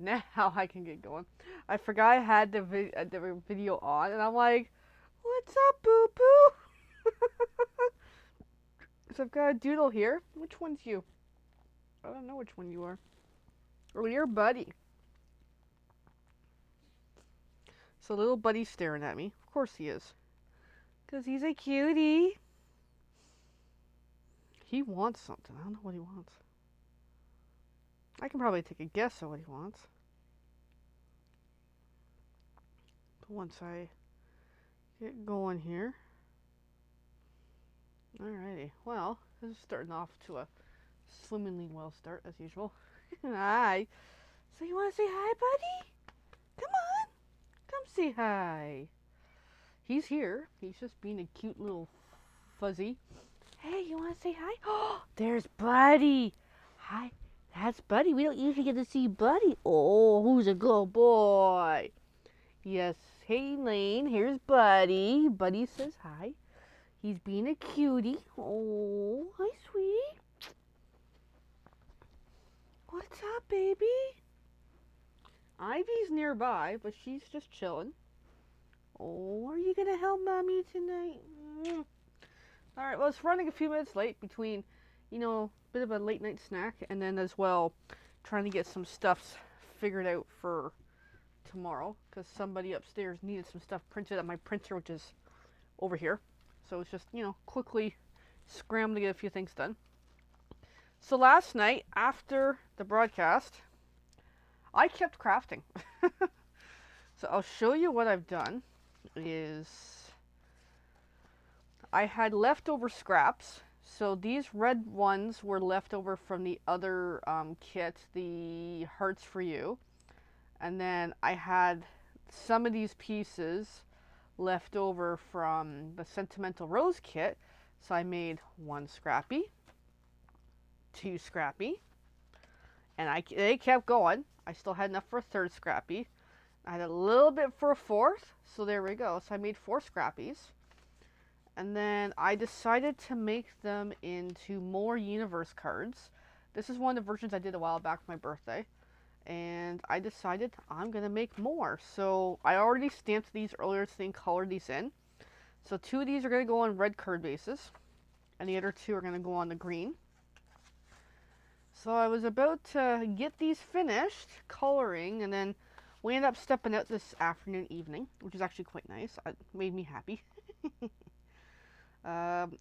now I can get going. I forgot I had the video on, and I'm like, "What's up, boo boo?" So I've got a doodle here. Which one's you? I don't know which one you are. Oh, you're Buddy. So little Buddy's staring at me. Of course he is, 'cause he's a cutie. He wants something. I don't know what he wants. I can probably take a guess at what he wants. But once I get going here. Alrighty. Well, this is starting off to a swimmingly well start as usual. Hi. So you want to say hi, buddy? Come on. Come say hi. He's here. He's just being a cute little fuzzy. Hey, you want to say hi? Oh, there's Buddy. Hi. That's Buddy. We don't usually get to see Buddy. Oh, who's a good boy? Yes. Hey, Lane. Here's Buddy. Buddy says hi. He's being a cutie. Oh, hi, sweetie. What's up, baby? Ivy's nearby, but she's just chilling. Oh, are you gonna help mommy tonight? All right. Well, it's running a few minutes late between, a bit of a late night snack, and then as well, trying to get some stuff figured out for tomorrow, because somebody upstairs needed some stuff printed at my printer, which is over here. So it's just, quickly scrambling to get a few things done. So last night, after the broadcast, I kept crafting. So I'll show you what I've done. I had leftover scraps. So these red ones were left over from the other kit, the Hearts for You. And then I had some of these pieces left over from the Sentimental Rose kit. So I made one scrappy, two scrappy, and they kept going. I still had enough for a third scrappy. I had a little bit for a fourth, so there we go. So I made 4 scrappies. And then I decided to make them into more universe cards. This is one of the versions I did a while back for my birthday. And I decided I'm going to make more. So I already stamped these earlier today and colored these in. So 2 of these are going to go on red card bases. And the other 2 are going to go on the green. So I was about to get these finished, coloring, and then we ended up stepping out this afternoon, evening, which is actually quite nice. It made me happy.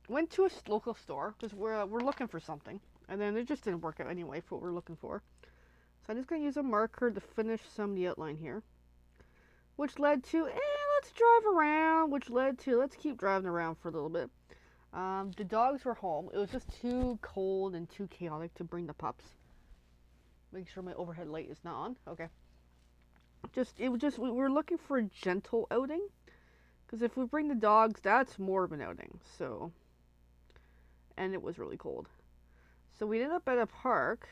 Went to a local store because we're looking for something, and then it just didn't work out anyway for what we're looking for. So I'm just going to use a marker to finish some of the outline here, which led to, let's drive around, which led to, let's keep driving around for a little bit. The dogs were home. It was just too cold and too chaotic to bring the pups. Make sure my overhead light is not on. Okay. We were looking for a gentle outing. Because if we bring the dogs, that's more of an outing. So, and it was really cold. So we ended up at a park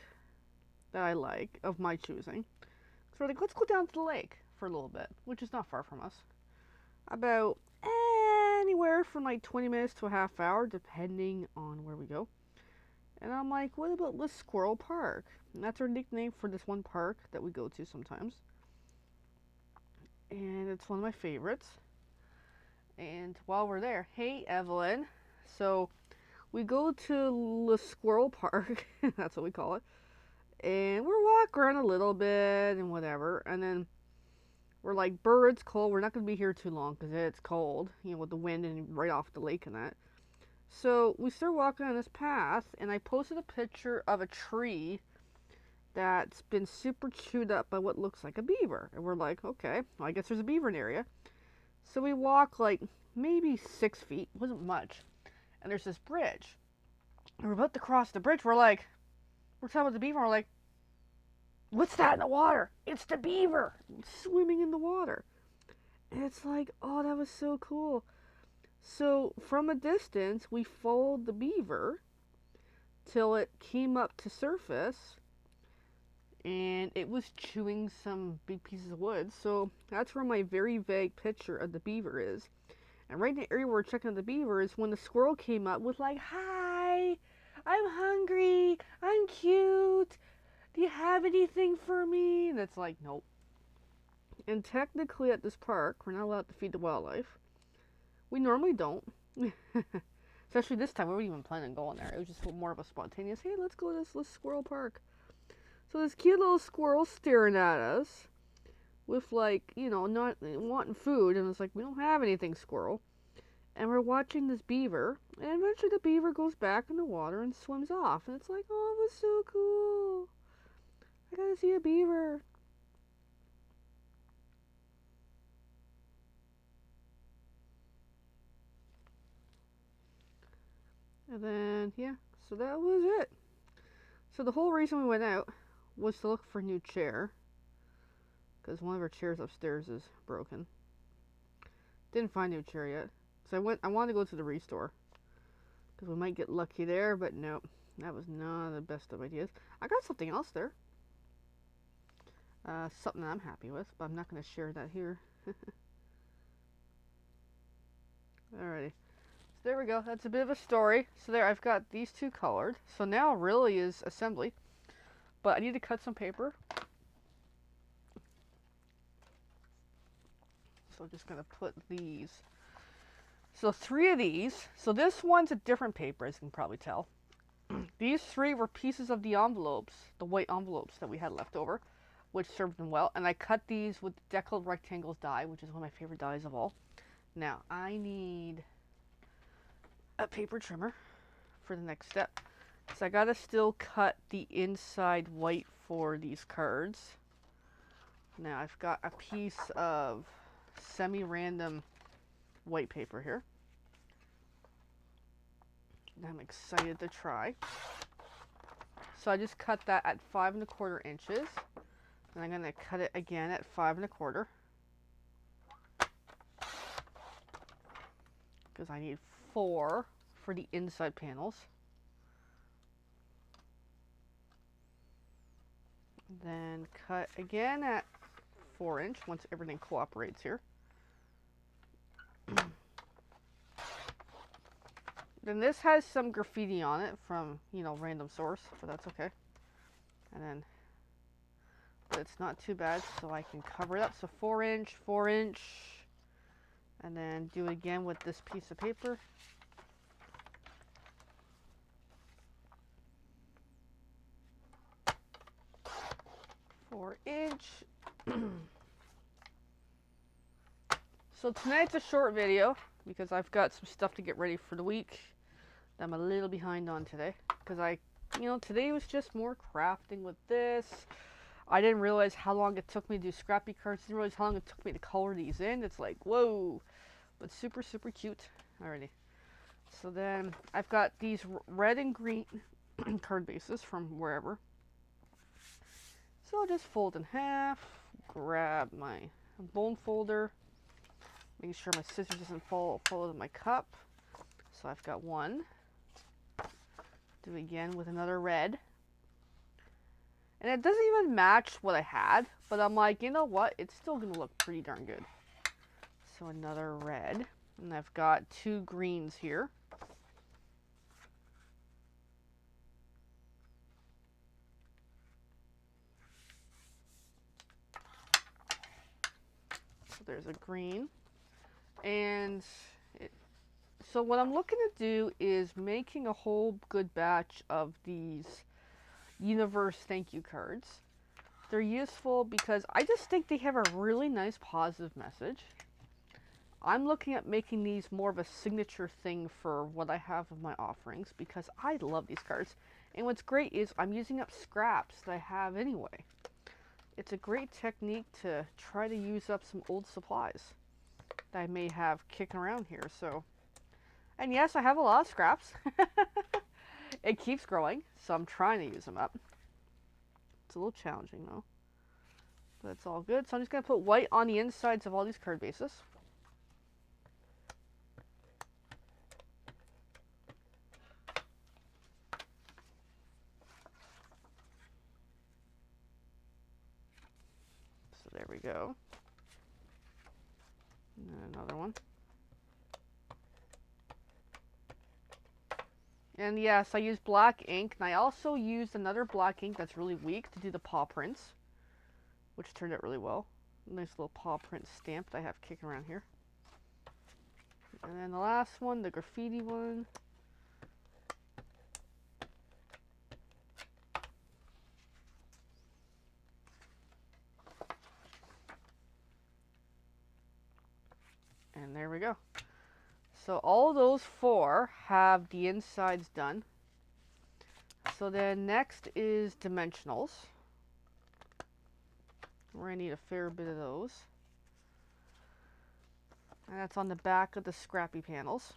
that I like, of my choosing. So we're like, let's go down to the lake for a little bit, which is not far from us. About anywhere from like 20 minutes to a half hour, depending on where we go. And I'm like, what about the Squirrel Park? And that's our nickname for this one park that we go to sometimes. And it's one of my favorites. And while we're there, hey Evelyn. So we go to the Squirrel Park, that's what we call it. And we're walking around a little bit and whatever. And then we're like, birds, cold. We're not going to be here too long because it's cold, with the wind and right off the lake and that. So we start walking on this path, and I posted a picture of a tree that's been super chewed up by what looks like a beaver. And we're like, okay, well, I guess there's a beaver in the area. So we walk like maybe 6 feet, wasn't much, and there's this bridge. And we're about to cross the bridge. We're talking about the beaver. We're like, what's that in the water? It's the beaver swimming in the water. And it's like, oh, that was so cool. So from a distance, we followed the beaver till it came up to surface, and it was chewing some big pieces of wood. So that's where my very vague picture of the beaver is. And right in the area where we're checking out the beaver is when the squirrel came up with like, hi, I'm hungry, I'm cute, do you have anything for me? And it's like, nope. And technically at this park, we're not allowed to feed the wildlife. We normally don't. Especially this time, we weren't even planning on going there. It was just more of a spontaneous, hey, let's go to this squirrel park. So this cute little squirrel staring at us with like, you know, not wanting food. And it's like, we don't have anything, squirrel. And we're watching this beaver. And eventually the beaver goes back in the water and swims off. And it's like, oh, it was so cool. I gotta see a beaver. And then, yeah, so that was it. So the whole reason we went out was to look for a new chair. Because one of our chairs upstairs is broken. Didn't find a new chair yet. So I wanted to go to the Restore. Because we might get lucky there, but nope. That was not the best of ideas. I got something else there. Something that I'm happy with, but I'm not going to share that here. Alrighty. So there we go. That's a bit of a story. So there, I've got these two colored. So now really is assembly. But I need to cut some paper. So I'm just going to put these. So 3 of these. So this one's a different paper, as you can probably tell. These 3 were pieces of the envelopes, the white envelopes that we had left over, which served them well. And I cut these with Deckled Rectangles die, which is one of my favorite dies of all. Now, I need a paper trimmer for the next step. So I gotta still cut the inside white for these cards. Now, I've got a piece of semi-random white paper here. And I'm excited to try. So I just cut that at 5 1/4 inches. And I'm going to cut it again at 5 1/4. Because I need 4 for the inside panels. Then cut again at 4 inch once everything cooperates here. Then this has some graffiti on it from, you know, random source, but that's okay. And then, but it's not too bad, so I can cover it up. So 4 inch, 4 inch, and then do it again with this piece of paper. Inch. So tonight's a short video because I've got some stuff to get ready for the week that I'm a little behind on today. Because today was just more crafting with this. I didn't realize how long it took me to do scrappy cards. Didn't realize how long it took me to color these in. It's like, whoa. But super, super cute. Alrighty. So then I've got these red and green card bases from wherever. So I'll just fold in half, grab my bone folder, making sure my scissors doesn't fall into my cup. So I've got one. Do it again with another red. And it doesn't even match what I had, but I'm like, you know what? It's still going to look pretty darn good. So another red. And I've got 2 greens here. So there's a green. And so what I'm looking to do is making a whole good batch of these Universe thank you cards. They're useful because I just think they have a really nice positive message. I'm looking at making these more of a signature thing for what I have of my offerings because I love these cards. And what's great is I'm using up scraps that I have anyway. It's a great technique to try to use up some old supplies that I may have kicking around here. So, and yes, I have a lot of scraps. It keeps growing, so I'm trying to use them up. It's a little challenging though, but it's all good. So I'm just going to put white on the insides of all these card bases. So there we go. And then another one. And yes, I used black ink, and I also used another black ink that's really weak to do the paw prints, which turned out really well. Nice little paw print stamp that I have kicking around here. And then the last one, the graffiti one. And there we go. So all those 4 have the insides done. So then next is dimensionals. We're going to need a fair bit of those. And that's on the back of the scrappy panels.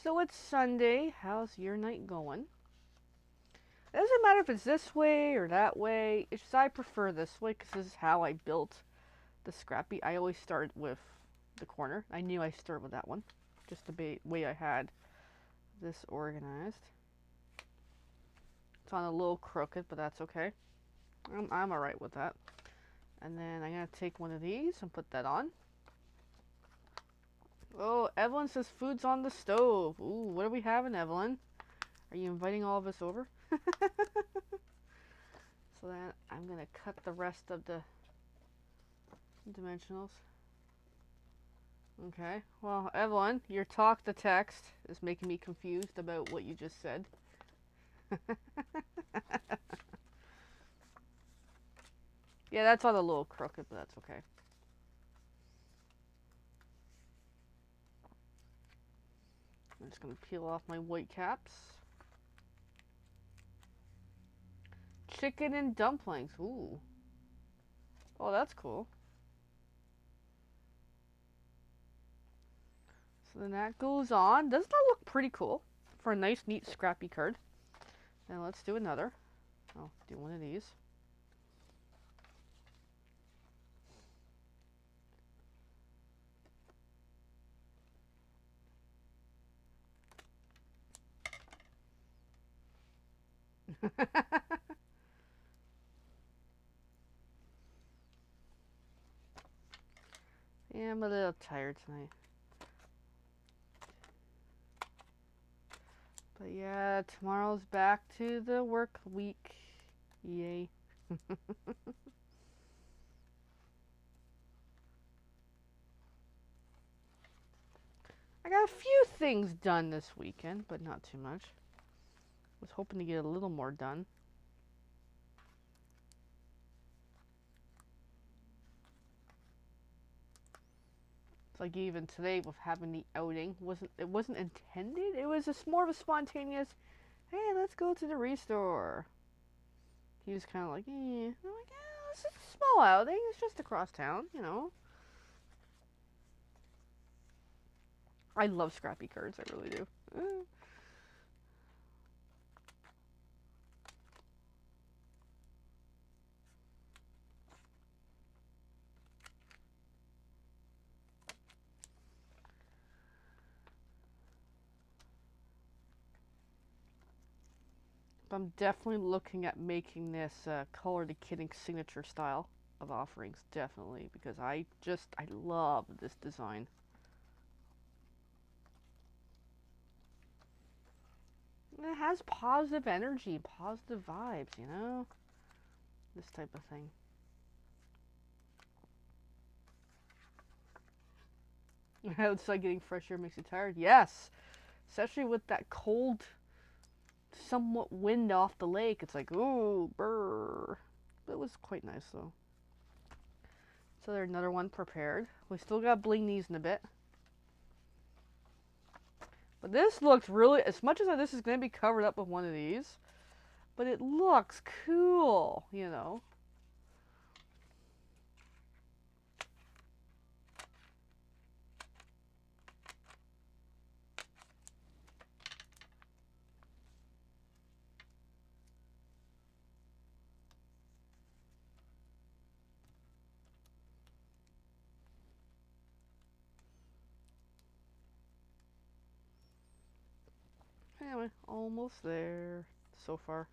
So it's Sunday. How's your night going? It doesn't matter if it's this way or that way. It's just I prefer this way because this is how I built the scrappy. I always start with the corner. I knew I started with that one. Just the way I had this organized. It's on a little crooked, but that's okay. I'm alright with that. And then I'm going to take one of these and put that on. Oh, Evelyn says food's on the stove. Ooh, what are we having, Evelyn? Are you inviting all of us over? So then I'm going to cut the rest of the dimensionals. Okay, well, Evelyn, your talk to text is making me confused about what you just said. Yeah, that's on a little crooked, but that's okay. I'm just going to peel off my white caps. Chicken and dumplings. Ooh. Oh, that's cool. So then that goes on. Doesn't that look pretty cool for a nice, neat, scrappy card? Now let's do another. I'll do one of these. Yeah, I'm a little tired tonight. But yeah, tomorrow's back to the work week. Yay. I got a few things done this weekend, but not too much. Was hoping to get a little more done. It's like even today with having the outing, it wasn't intended. It was just more of a spontaneous, hey, let's go to the restore. He was kind of like, eh. I'm like, yeah, it's just a small outing. It's just across town, you know. I love scrappy cards. I really do. But I'm definitely looking at making this Color the Kidding signature style of offerings. Definitely. Because I love this design. It has positive energy, positive vibes, you know? This type of thing. Outside getting fresh air makes you tired? Yes! Especially with that cold, somewhat wind off the lake. It's like, ooh, brr. It was quite nice, though. So there's another one prepared. We still got bling these in a bit. But this looks really, as much as this is going to be covered up with one of these, but it looks cool, you know. I? Almost there so far.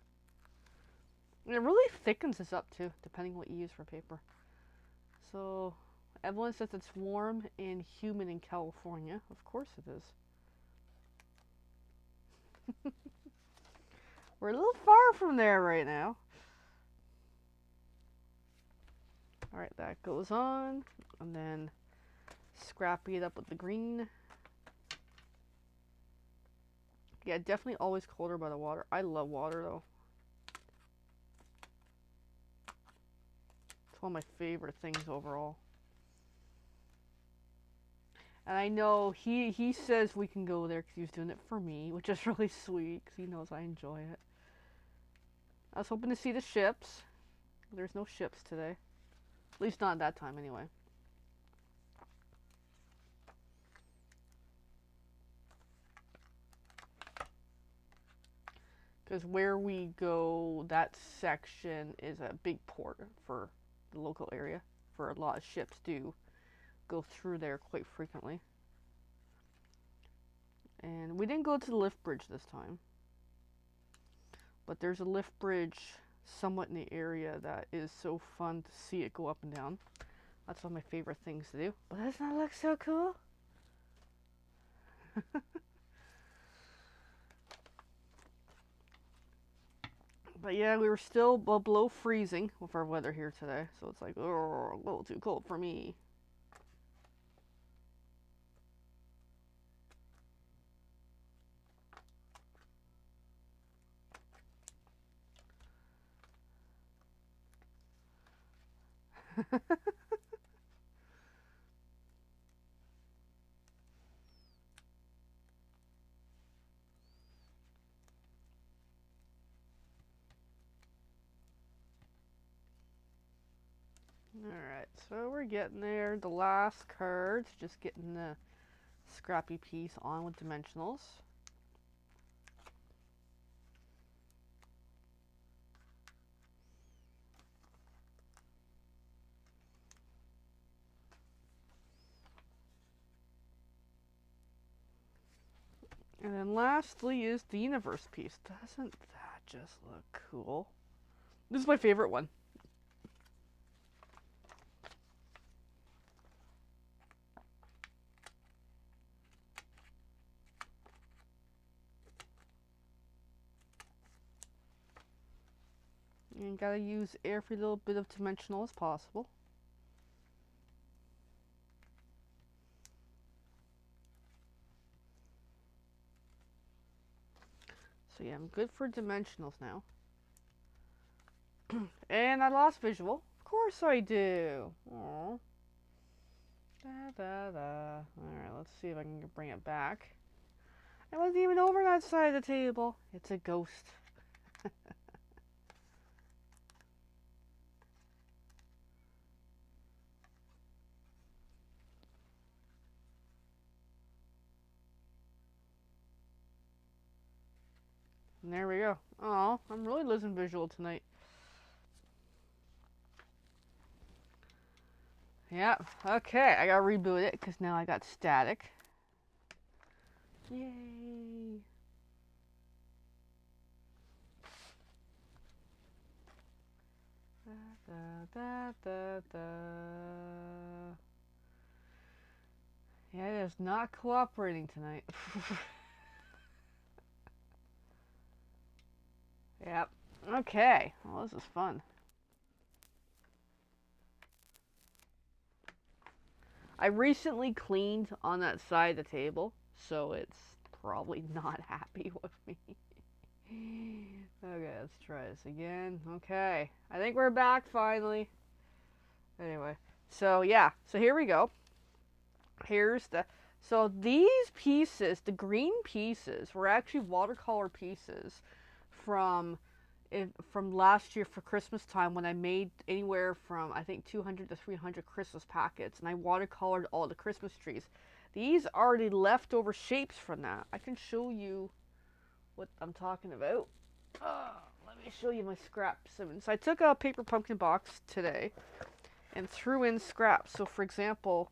And it really thickens this up too, depending what you use for paper. So, Evelyn says it's warm and humid in California. Of course it is. We're a little far from there right now. Alright, that goes on. And then scrappy it up with the green. Yeah, definitely always colder by the water. I love water though. It's one of my favorite things overall. And I know he says we can go there because he was doing it for me, which is really sweet because he knows I enjoy it. I was hoping to see the ships. There's no ships today. At least not at that time anyway. Because where we go, that section is a big port for the local area. For a lot of ships do go through there quite frequently. And we didn't go to the lift bridge this time. But there's a lift bridge somewhat in the area that is so fun to see it go up and down. That's one of my favorite things to do. But doesn't that look so cool? But yeah, we were still below freezing with our weather here today. So it's like, oh, a little too cold for me. Alright, so we're getting there. The last cards, just getting the scrappy piece on with dimensionals. And then lastly is the universe piece. Doesn't that just look cool? This is my favorite one. And gotta use every little bit of dimensional as possible. So yeah, I'm good for dimensionals now. And I lost visual. Of course I do. Aww. Da da da. Alright, let's see if I can bring it back. I wasn't even over that side of the table. It's a ghost. And there we go. Oh, I'm really losing visual tonight. Yep. Okay, I gotta reboot it because now I got static. Yay. Da, da, da, da. Yeah, it is not cooperating tonight. Yep. Okay. Well, this is fun. I recently cleaned on that side of the table, so it's probably not happy with me. Okay, let's try this again. Okay. I think we're back finally. Anyway. So, yeah. So here we go. Here's the... So these pieces, the green pieces, were actually watercolor pieces from last year for Christmas time when I made anywhere from I think 200 to 300 Christmas packets, and I watercolored all the Christmas trees. These are the leftover shapes from that. I can show you what I'm talking about. Let me show you my scraps. So I took a paper pumpkin box today and threw in scraps. So for example,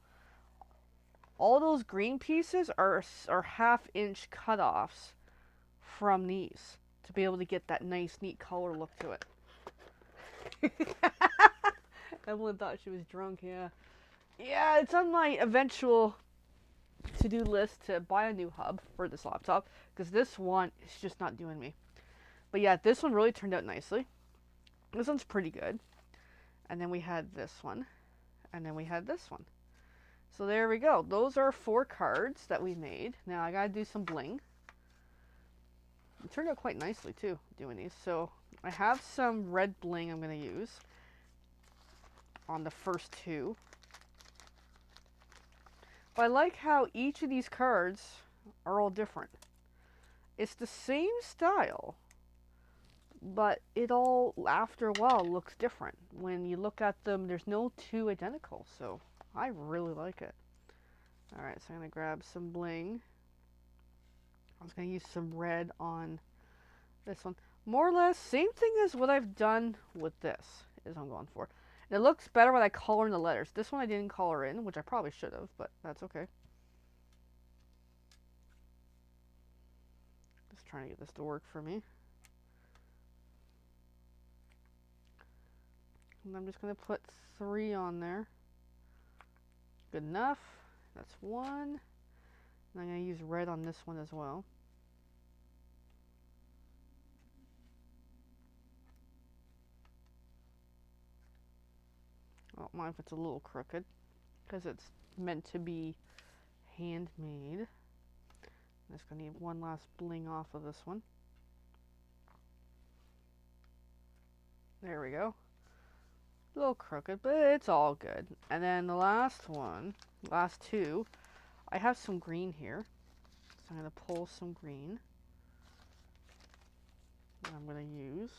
all those green pieces are 1/2 inch cutoffs from these to be able to get that nice, neat color look to it. Evelyn thought she was drunk, yeah. Yeah, it's on my eventual to-do list to buy a new hub for this laptop, because this one is just not doing me. But yeah, this one really turned out nicely. This one's pretty good. And then we had this one. And then we had this one. So there we go. Those are 4 cards that we made. Now I gotta do some bling. It turned out quite nicely too, doing these. So I have some red bling I'm gonna use on the first 2. But I like how each of these cards are all different. It's the same style, but it all, after a while, looks different. When you look at them, there's no 2 identical, so I really like it. Alright, so I'm going to grab some bling. I was going to use some red on this one. More or less, same thing as what I've done with this, is what I'm going for. And it looks better when I color in the letters. This one I didn't color in, which I probably should have, but that's okay. Just trying to get this to work for me. And I'm just going to put 3 on there. Good enough. That's 1. And I'm going to use red on this one as well. I don't mind if it's a little crooked, because it's meant to be handmade. I'm just going to need one last bling off of this one. There we go. A little crooked, but it's all good. And then the last one, last 2, I have some green here. So I'm going to pull some green. And I'm going to use.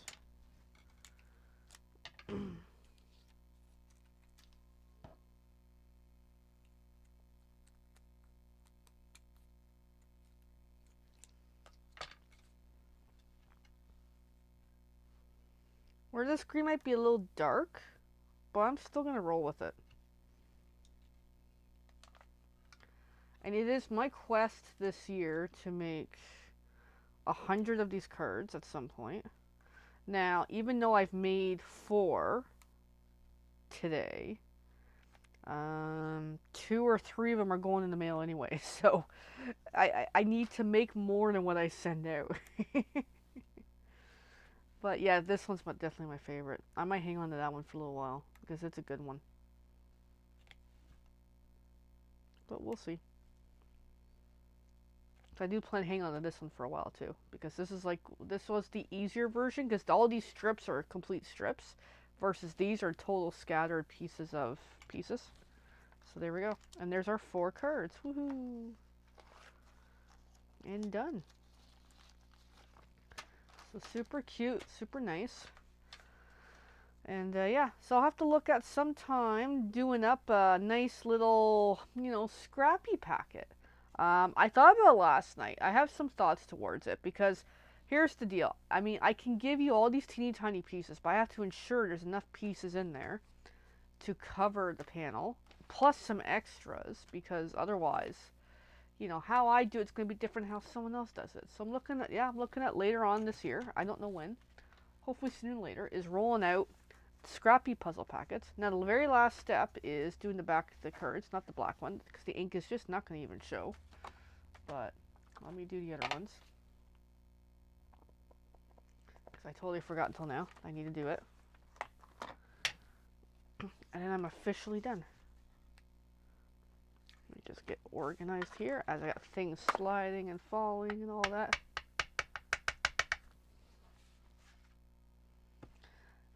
Where this green might be a little dark, but I'm still going to roll with it. And it is my quest this year to make 100 of these cards at some point. Now, even though I've made 4 today, 2 or 3 of them are going in the mail anyway, so I need to make more than what I send out. But yeah, this one's definitely my favorite. I might hang on to that one for a little while, because it's a good one. But we'll see. I do plan to hang on to this one for a while too, because this was the easier version, because all these strips are complete strips, versus these are total scattered pieces of pieces. So there we go. And there's our 4 cards. Woohoo! And done. So super cute, super nice. And yeah, so I'll have to look at sometime doing up a nice little, scrappy packet. I thought about it last night. I have some thoughts towards it, because here's the deal. I mean, I can give you all these teeny tiny pieces, but I have to ensure there's enough pieces in there to cover the panel, plus some extras, because otherwise, how I do it's going to be different how someone else does it. So I'm looking at later on this year, I don't know when, hopefully sooner or later, is rolling out scrappy puzzle packets. Now the very last step is doing the back of the cards, not the black one, because the ink is just not going to even show. But let me do the other ones, because I totally forgot until now. I need to do it. And then I'm officially done. Let me just get organized here, as I got things sliding and falling and all that.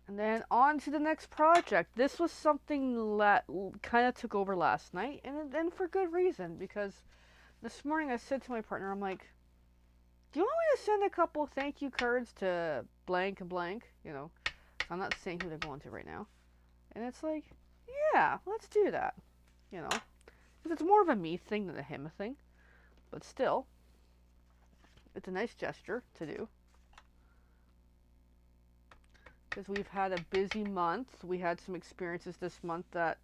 And then on to the next project. This was something that kind of took over last night, and for good reason, because this morning I said to my partner, I'm like, do you want me to send a couple thank you cards to blank and blank? I'm not saying who they're going to right now. And it's like, yeah, let's do that. Because it's more of a me thing than a him thing. But still, it's a nice gesture to do. Because we've had a busy month. We had some experiences this month that,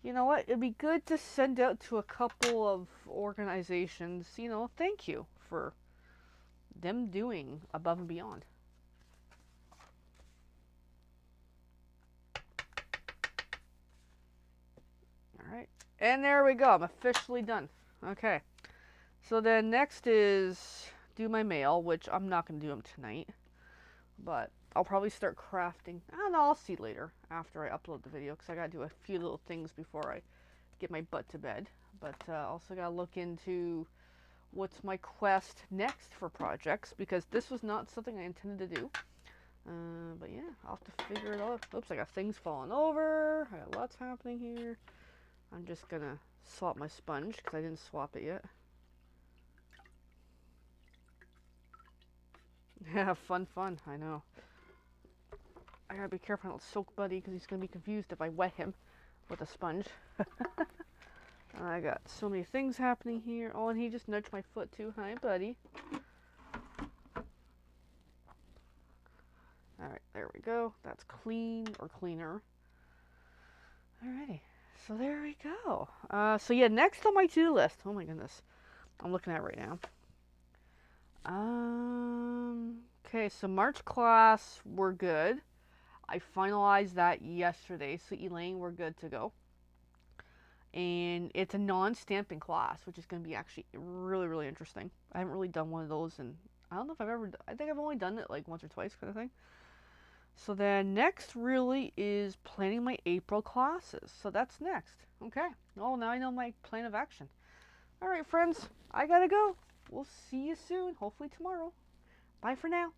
you know what, it'd be good to send out to a couple of organizations, thank you for them doing above and beyond. All right. And there we go. I'm officially done. Okay. So then next is do my mail, which I'm not going to do them tonight. But I'll probably start crafting. I don't know. I'll see later after I upload the video because I got to do a few little things before I get my butt to bed. But also got to look into what's my quest next for projects because this was not something I intended to do. But yeah, I'll have to figure it out. Oops, I got things falling over. I got lots happening here. I'm just going to swap my sponge because I didn't swap it yet. Yeah, fun, I know. I gotta be careful I don't soak Buddy because he's gonna be confused if I wet him with a sponge. I got so many things happening here. Oh, and he just nudged my foot too. Hi, Buddy. Alright, there we go. That's clean or cleaner. Alrighty, so there we go. So yeah, next on my to-do list. Oh my goodness. I'm looking at it right now. Okay, so March class, we're good. I finalized that yesterday, so Elaine, we're good to go. And it's a non-stamping class, which is going to be actually really, really interesting. I haven't really done one of those, and I don't know if I've ever, I think I've only done it like once or twice kind of thing. So then next really is planning my April classes. So that's next. Okay. Oh, now I know my plan of action. All right, friends, I gotta go. We'll see you soon, hopefully tomorrow. Bye for now.